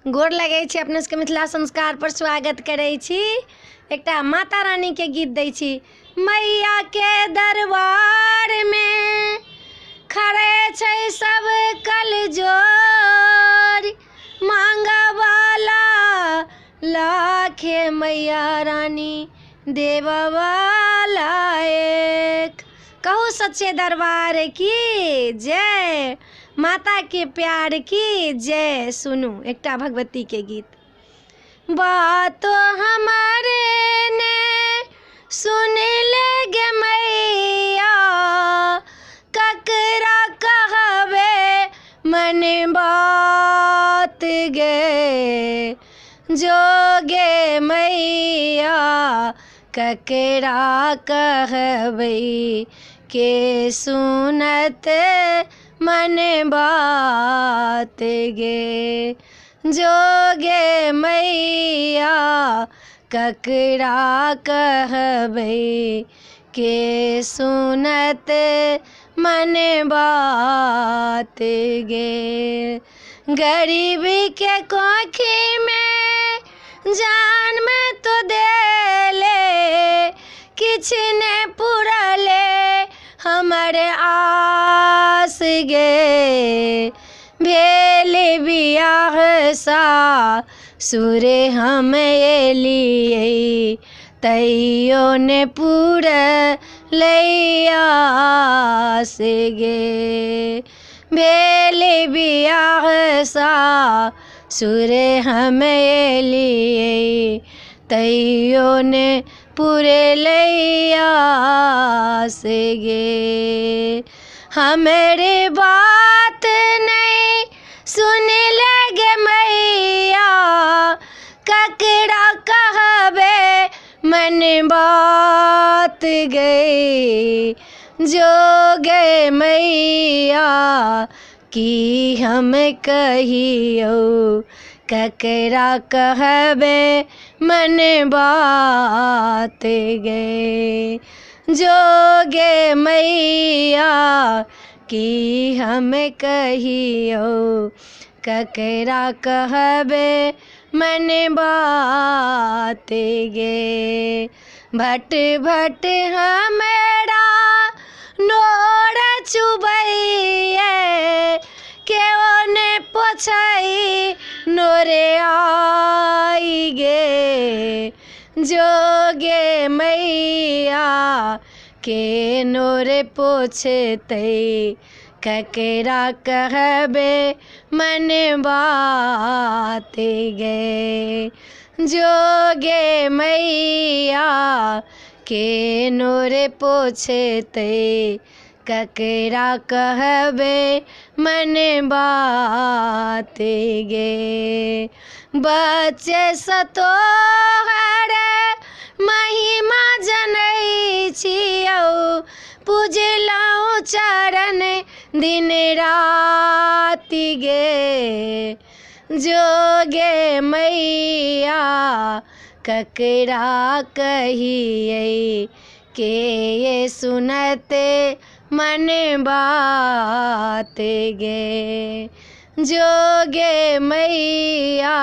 गोर लगै छी, अपने सबके मिथिला संस्कार पर स्वागत करै छी। एकटा माता रानी के गीत दै छी। मैया के दरबार में खड़े छै सब कल जोर, मांगा वाला लाखे मैया रानी देवा वाला एक। कहू सच्चे दरबार की जय, माता के प्यार की जय। सुनू एकटा भगवती के गीत। बातो हमारे ने सुन ले गे मैया, ककरा कहबे मन बात गे। जोगे मैया ककरा कहबै के सुनत मन बात गे। जोगे मैया ककरा कहबै के सुनत मन बात गे। गरीबी के कोखी में जान में तो देले, किछ ने पुरले हमर आस गे। भेल बियाह सासुरे हम एलियै, तैयो ने पुरलै आस गे। भेल बियाह सासुरे हम एलियै, तैयो ने पुरलै आस गे। हमरे बात नहीं सुन लगे मैया, ककरा कहबे मन बात गे। जोगे मैया की हम कहियो, ककरा कहबे मन बात गे। जोगे मैया की हम कहियो, ककरा कहबे मन बात गे। भट भट हमरा नोर चुबैये, केओ ने पोछै नोरे आई गे। जोगे मैया के नोर पोछतै, ककरा कहबे मन बात गे। जोगे मैया के नोर पोछतै, ककरा कहबे मन बात गे। बच्चे सतोहर महिमा जनै छियौ, पूजलहुँ चरण दिन राति गे। जोगे मैया ककरा कहियै के ये सुनते मन बात गे। जोगे मैया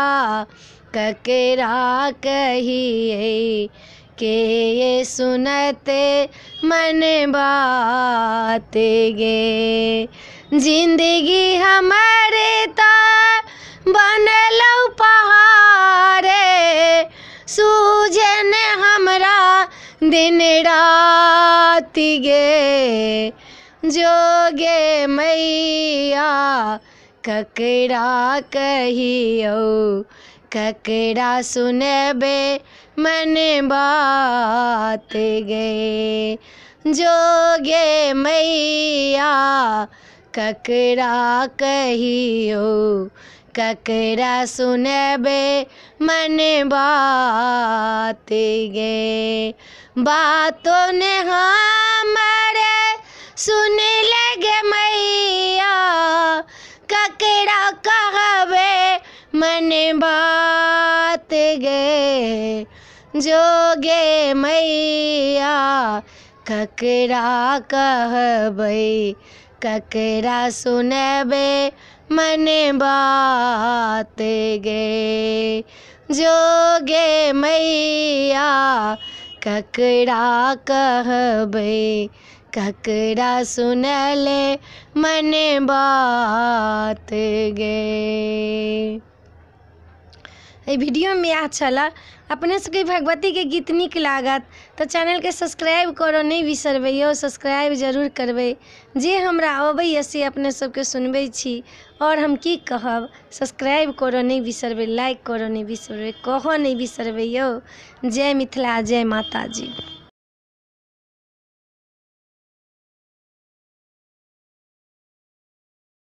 ककरा कहियै के ये सुनते मन बात गे। जिंदगी हमारे ता बनलौ पहाड़े, सूझे ने हमरा दिन रात गे। जोगे मैया ककरा कहियो, ककरा सुनबे मन बात गे। जोगे मैया ककरा कहियो, ककरा सुनबे मन बात गे। बातों ने हमारे सुन लगे मैया, ककरा कहबे मन बात गे। जोगे मैया ककरा कहबै, ककरा सुनबे मन बात गे। जोगे मैया ककरा कहबै, ककरा सुनले मन बात गे। एहि वीडियो में इएह छलै। अपने सबके भगवती के गीत नीक लागत तऽ चैनल के सब्सक्राइब करऽ नहीं बिसरबै यौ, सब्सक्राइब जरूर करबै। जे हमरा अबैए से अपने सबके सुनबै छी, और हम की कहब, सब्सक्राइब करऽ नहीं बिसरबै, लाइक करऽ नहीं बिसरबै, कहऽ नहीं बिसरबै यौ। जय मिथिला, जय माता जी।